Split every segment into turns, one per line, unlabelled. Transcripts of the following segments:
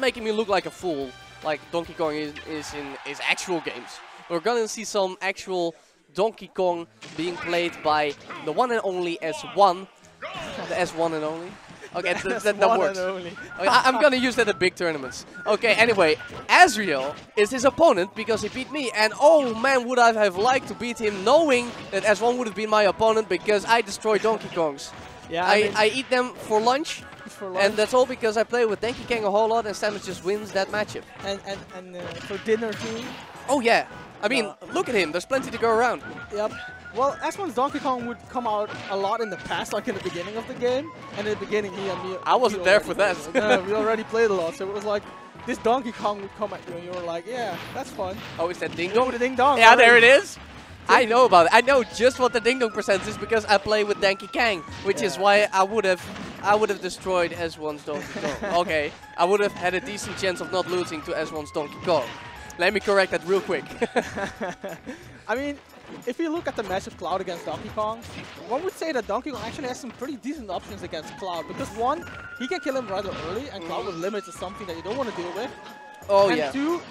making me look like a fool, like Donkey Kong is in his actual games. We're gonna see some actual Donkey Kong being played by the one and only S1. The S1 and only. Okay, that works. Okay, I'm gonna use that at big tournaments. Okay, anyway, Azreal is his opponent because he beat me. And oh man, would I have liked to beat him knowing that S1 would have been my opponent because I destroy Donkey Kongs. Yeah, I eat them for lunch. And that's all because I play with Donkey Kong a whole lot and Samus just wins that matchup.
And for dinner too?
Oh yeah. I mean, look at him. There's plenty to go around.
Yep. Well, S1's Donkey Kong would come out a lot in the past, like in the beginning of the game. And in the beginning, he and me...
I wasn't there for that.
No, we already played a lot, so it was like, this Donkey Kong would come at you and you were like, yeah, that's fun.
Oh, is that Ding Dong?
The Ding Dong.
Yeah, there it is. I know about it. I know just what the Ding Dong percent is because I play with Donkey Kong, which is why I would have destroyed S1's Donkey Kong. Okay, I would have had a decent chance of not losing to S1's Donkey Kong. Let me correct that real quick.
I mean, if you look at the match of Cloud against Donkey Kong, one would say that Donkey Kong actually has some pretty decent options against Cloud. Because one, he can kill him rather early, and Cloud with limits is something that you don't want to deal with.
Oh,
and two,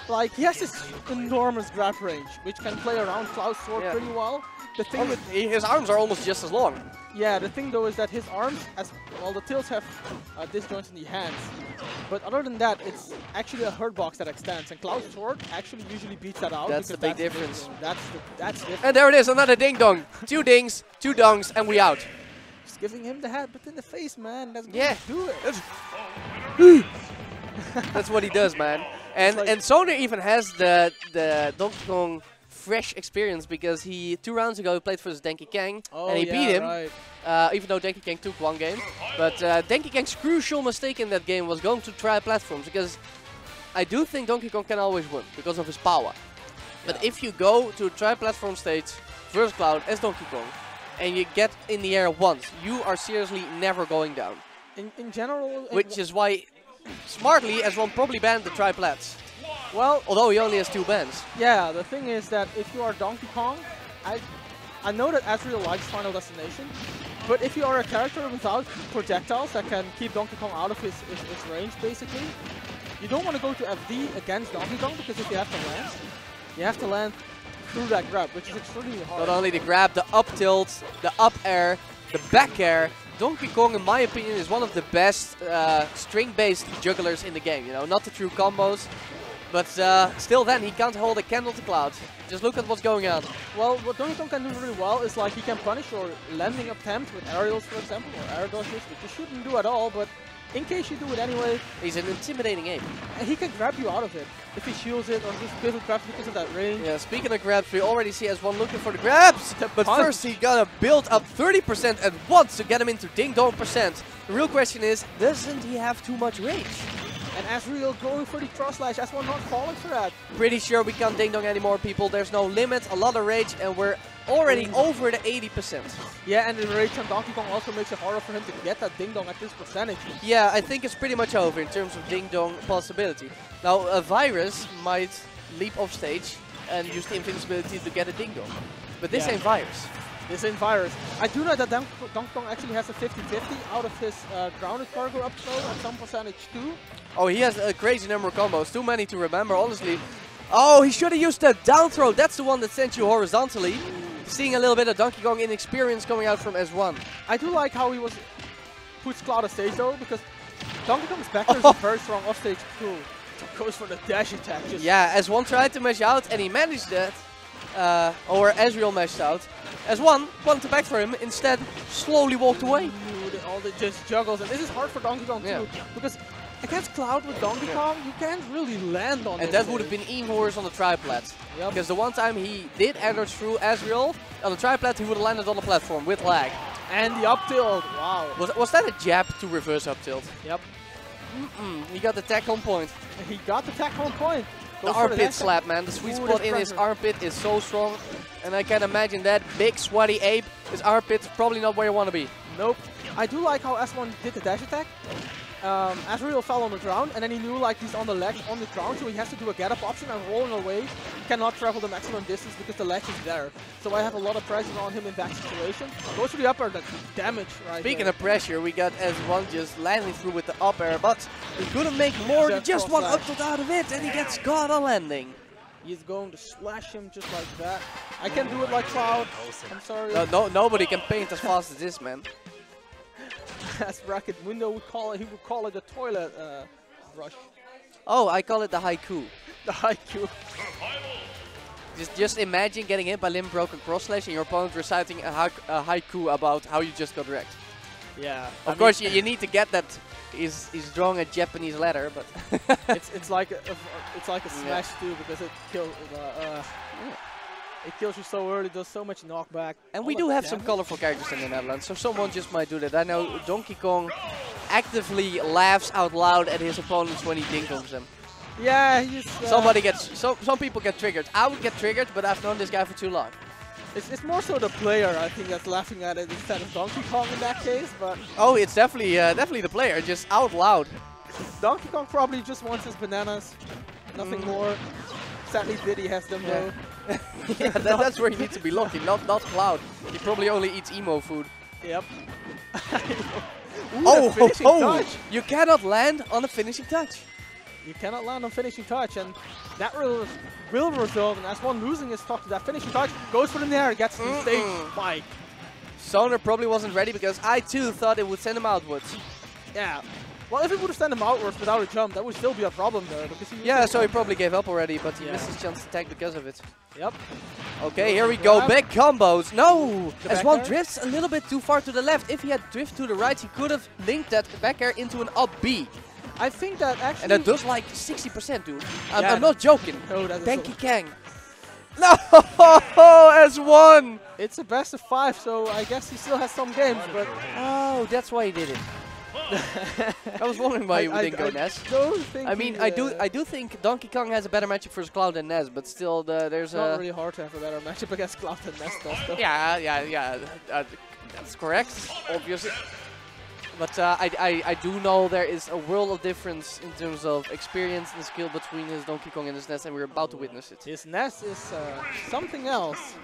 like, he has this enormous grab range, which can play around Cloud's sword pretty well. The thing with
his arms are almost just as long.
Yeah, the thing though is that his arms, as well, the tails have disjoints in the hands. But other than that, it's actually a hurt box that extends, and Cloud's sword actually usually beats that out.
That's the big difference.
That's different.
And there it is, another ding dong. 2 dings, 2 dongs, and we out.
Just giving him the head, but in the face, man. That's gonna do it.
That's what he does, man. And like Soner even has the Donkey Kong fresh experience because he 2 rounds ago played for Donkey Kong and he beat him. Right. Even though Donkey Kong took 1 game. But Donkey Kong's crucial mistake in that game was going to try platforms because I do think Donkey Kong can always win because of his power. But if you go to a tri-platform stage versus Cloud as Donkey Kong and you get in the air once, you are seriously never going down.
In general...
Which is why, smartly, S1 probably banned the tri-plats.
Well,
although he only has 2 bans.
Yeah, the thing is that if you are Donkey Kong, I know that Azreal likes Final Destination, but if you are a character without projectiles that can keep Donkey Kong out of his range, basically, you don't want to go to FD against Donkey Kong because if you have to land through that grab, which is extremely hard.
Not only the grab, the up tilt, the up air, the back air. Donkey Kong, in my opinion, is one of the best string-based jugglers in the game. You know, not the true combos. But still then, he can't hold a candle to Cloud. Just look at what's going on.
Well, what Donkey Kong can do really well is like he can punish your landing attempt with aerials, for example, or air dodges, which you shouldn't do at all, but in case you do it anyway...
He's an intimidating ape.
And he can grab you out of it, if he shields it or just pivot grabs because of that range.
Yeah, speaking of grabs, we already see S1 looking for the grabs, but first he gotta build up 30% at once to get him into Ding Dong percent. The real question is, doesn't he have too much range?
And Azreal going for the cross slash, S1 not falling for that.
Pretty sure we can't ding dong anymore, people. There's no limit, a lot of rage, and we're already over the 80%.
Yeah, and the rage on Donkey Kong also makes it harder for him to get that ding dong at this percentage.
Yeah, I think it's pretty much over in terms of ding dong possibility. Now, a Virus might leap off stage and use the invincibility to get a ding dong. But this ain't Virus.
This ain't Virus. I do know that Donkey Kong actually has a 50-50 out of his grounded cargo up throw at some percentage too.
Oh, he has a crazy number of combos. Too many to remember, honestly. Oh, he should have used the down throw. That's the one that sent you horizontally. Seeing a little bit of Donkey Kong inexperience coming out from S1.
I do like how he puts Cloud on stage though, because Donkey Kong's backer is a very strong offstage tool. Goes for the dash attack.
Yeah, S1 tried to mesh out and he managed that. Or Azreal meshed out. S1 wanted to back for him, instead slowly walked away.
All the just juggles, and this is hard for Donkey Kong too, because against Cloud with Donkey Kong, you can't really land on it.
And that would have been even worse on the triplat. Because the one time he did enter through Azreal, on the triplat he would have landed on the platform with lag.
And the up tilt, wow.
Was that a jab to reverse up tilt?
Yep.
He got the tech home point.
He got the tech home point.
The armpit slap, man. The sweet spot in his armpit is so strong. And I can imagine that big sweaty ape, his armpit is probably not where you want to be.
Nope. I do like how S1 did the dash attack. Azreal fell on the ground, and then he knew like he's on the ledge on the ground, so he has to do a get up option and rolling away. He cannot travel the maximum distance because the ledge is there. So I have a lot of pressure on him in that situation. Goes to the upper, that damage right
Speaking
there.
of pressure, we got S1 just landing through with the up air, but he couldn't make more than just one up tilt out of it, and he gets caught on landing.
He's going to slash him just like that. I can do it like Cloud. I'm sorry.
Nobody can paint as fast as this man.
As Bracket Mundo would call it, he would call it a toilet rush.
Oh, I call it the haiku.
The haiku.
Just imagine getting hit by limb broken cross slash and your opponent reciting a haiku about how you just got wrecked.
Yeah.
Of course, you need to get that. He's drawing a Japanese letter, but
it's like a smash too, because it kills it kills you so early, does so much knockback.
And we do have some colorful characters in the Netherlands, so someone just might do that. I know Donkey Kong actively laughs out loud at his opponents when he dinklings them.
Yeah, he's...
some people get triggered. I would get triggered, but I've known this guy for too long.
It's more so the player, I think, that's laughing at it instead of Donkey Kong in that case, but...
Oh, it's definitely the player, just out loud.
Donkey Kong probably just wants his bananas, nothing more. Sadly, Diddy has them though.
Yeah, that's where he needs to be looking, not Cloud. He probably only eats emo food.
Yep.
Ooh, touch. You cannot land on a finishing touch.
You cannot land on finishing touch, and that will result in S1 losing his stock to that finishing touch. Goes for the nair, gets the stage spike.
Sonar probably wasn't ready because I too thought it would send him outwards.
Yeah. Well, if it would have sent him outwards without a jump, that would still be a problem there. Because
so he probably gave up already, but he missed his chance to tag because of it.
Yep.
Okay, here we go. Big combos. No! S1
air?
drifts a little bit too far to the left. If he had drift to the right, he could have linked that back air into an up B.
I think that actually...
And that does like 60%, dude. I'm not joking.
No, that is
Donkey Kong. No! S1!
It's a best of 5, so I guess he still has some games, but...
Oh, that's why he did it. I was wondering why you didn't go Ness. I mean, I do think Donkey Kong has a better matchup versus Cloud than Ness, but still, there's a...
It's not really hard to have a better matchup against Cloud than Ness, though.
Yeah, that's correct, obviously. But I do know there is a world of difference in terms of experience and skill between his Donkey Kong and his Ness, and we're about to witness it.
His Ness is something else.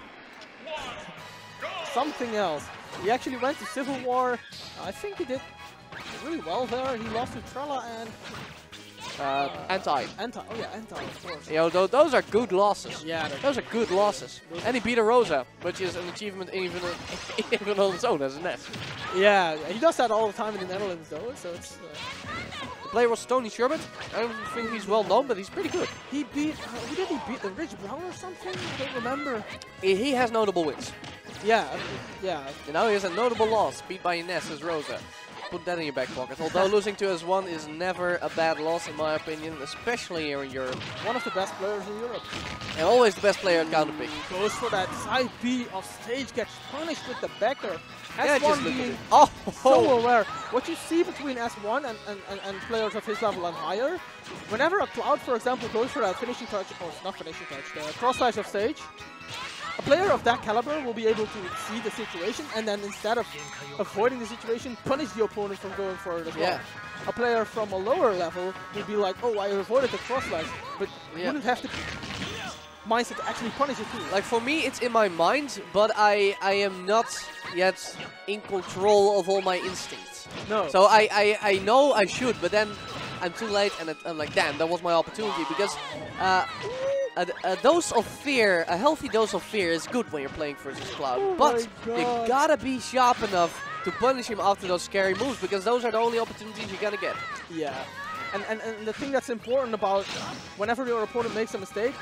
Something else. He actually went to Civil War. I think he did really well there. He lost to Trella and...
Anti.
Oh yeah, Anti, of course.
Yo, those are good losses.
Yeah,
those are good losses. And he beat a Rosa, which is an achievement even on its own as a Ness.
Yeah, he does that all the time in the Netherlands though, so it's...
The player was Tony Sherbert. I don't think he's well known, but he's pretty good.
He beat... who did he beat? The Rich Brown or something? I don't remember.
He has notable wins.
Yeah, yeah.
And now he has a notable loss, beat by Ness as Rosa. Put that in your back pocket. Although losing to S1 is never a bad loss in my opinion, especially here in Europe.
One of the best players in Europe.
And always the best player at Counterpick.
Goes for that side B of stage, gets punished with the backer.
Yeah,
S1 being so aware. What you see between S1 and players of his level and higher, whenever a Cloud, for example, goes for that finishing touch, or not finishing touch, the cross slash of stage, a player of that caliber will be able to see the situation and then instead of avoiding the situation, punish the opponent from going for it as well. A player from a lower level will be like, oh, I avoided the cross slash, but wouldn't have the mindset to actually punish it too.
Like for me, it's in my mind, but I am not yet in control of all my instincts.
No.
So I know I should, but then I'm too late and I'm like, damn, that was my opportunity because a dose of fear, a healthy dose of fear is good when you're playing versus Cloud, but you gotta be sharp enough to punish him after those scary moves because those are the only opportunities you're gonna get.
Yeah, and the thing that's important about whenever your opponent makes a mistake,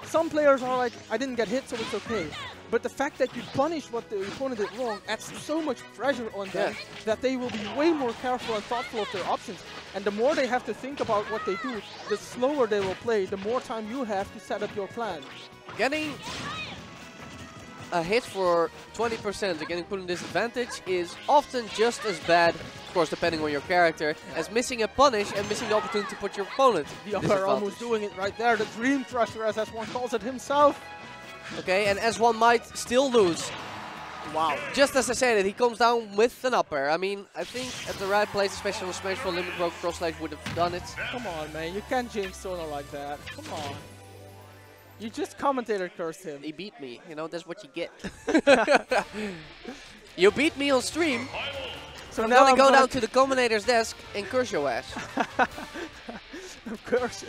some players are like, I didn't get hit, so it's okay. But the fact that you punish what the opponent did wrong adds so much pressure on them that they will be way more careful and thoughtful of their options. And the more they have to think about what they do, the slower they will play, the more time you have to set up your plan.
Getting a hit for 20% and getting put in disadvantage is often just as bad, of course depending on your character, as missing a punish and missing the opportunity to put your opponent
The upper almost doing it right there, the Dream Crusher as S1 calls it himself.
Okay, and S1 might still lose.
Wow.
Just as I said it, he comes down with an upper. I mean, I think at the right place, especially on Smash 4, Limit Broke Cross Slash would have done it.
Come on, man. You can't jinx Sonar like that. Come on. You just commentator cursed him.
He beat me, you know, that's what you get. You beat me on stream, so I'm gonna go down to the commentator's desk and curse your ass.
Of course.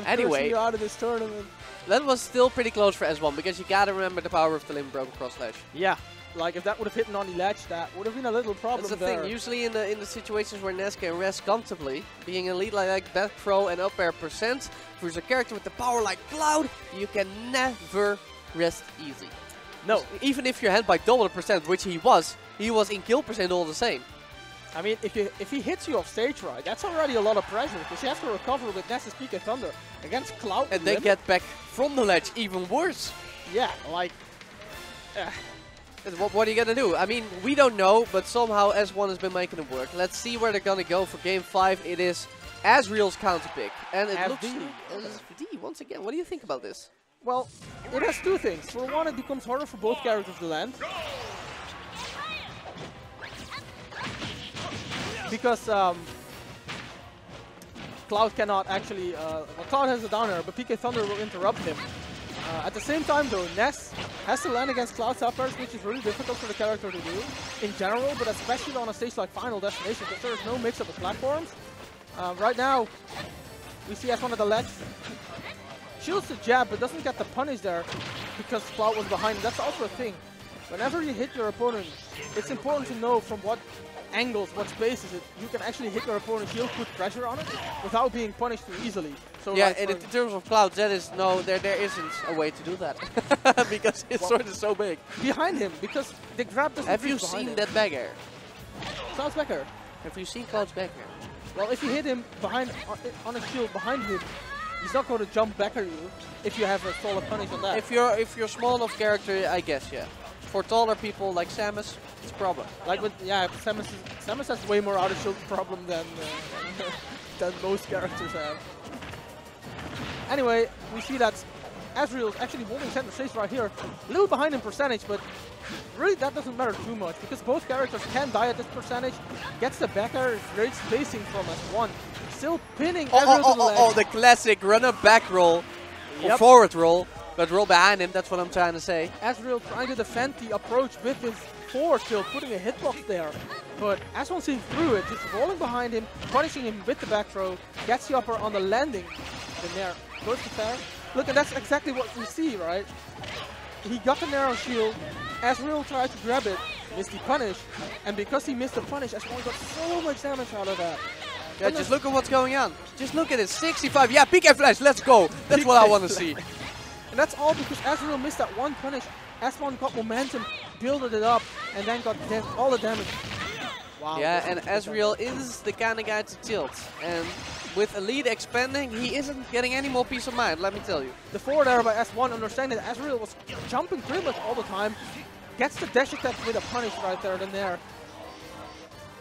Anyway,
you out of this tournament.
That was still pretty close for S1 because you gotta remember the power of the Limit Broken Cross Slash.
Yeah, like if that would have hit on the ledge, that would have been a little problem.
That's the thing. Usually in the situations where Ness can rest comfortably, being a lead like back throw and up air percent, versus a character with the power like Cloud, you can never rest easy.
No,
even if your hand by double the percent, which he was in kill percent all the same.
I mean, if he hits you off stage right, that's already a lot of pressure because you have to recover with Ness's Peak of Thunder against Cloud.
And they get back from the ledge even worse.
Yeah, like.
What are you gonna do? I mean, we don't know, but somehow S1 has been making it work. Let's see where they're gonna go for Game 5. It is Azreal's counterpick, and it looks SD once again. What do you think about this?
Well, it has two things. For one, it becomes harder for both characters to land. Because Cloud cannot actually, well, Cloud has a down air, but PK Thunder will interrupt him. At the same time though, Ness has to land against Cloud's up airs, which is really difficult for the character to do in general, but especially on a stage like Final Destination, because there is no mix-up of platforms. Right now, we see S1 at the ledge. Shields the jab, but doesn't get the punish there because Cloud was behind. That's also a thing. Whenever you hit your opponent, it's important to know from what angles, what spaces you can actually hit your opponent's shield, put pressure on it without being punished too easily. So
yeah,
like
and in terms of Cloud, there isn't a way to do that because his sword is so big.
Behind him, because the grab doesn't.
Have you seen that back air?
Cloud's back air.
Have you seen Cloud's back air?
Well, if you hit him behind on a shield behind him, he's not going to jump back at you if you have a solid punish on that.
If you're small enough character, I guess, yeah. For taller people like Samus, it's a problem.
Like with Samus has way more out of shield problem than than most characters have. Anyway, we see that Azreal is actually holding center stage right here, a little behind in percentage, but really that doesn't matter too much because both characters can die at this percentage. Gets the back air, great spacing from S1, still pinning Azreal to the ledge.
The classic run-up back roll, or forward roll. But roll behind him, that's what I'm trying to say.
Azreal trying to defend the approach with his forward tilt, putting a hitbox there. But S1 seeing through it, just rolling behind him, punishing him with the back throw, gets the upper on the landing. The Nair goes to fair. Look, and that's exactly what we see, right? He got the narrow shield, Azreal tried to grab it, missed the punish, and because he missed the punish, S1 got so much damage out of that.
Yeah, just look at what's going on. Just look at it, 65, yeah, PK Flash, let's go. That's what I want to see.
And that's all because Azreal missed that one punish. S1 got momentum, built it up, and then got all the damage. Wow.
Yeah, and Azreal is the kind of guy to tilt. And with a lead expanding, he isn't getting any more peace of mind, let me tell you.
The forward air by S1, understanding that Azreal was jumping pretty much all the time, gets the dash attack with a punish right there, then there.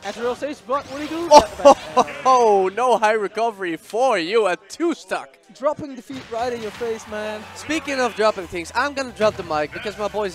Azreal saves, but what do you do?
Oh, no high recovery for you at 2 stuck.
Dropping the feet right in your face, man.
Speaking of dropping things, I'm gonna drop the mic because my boys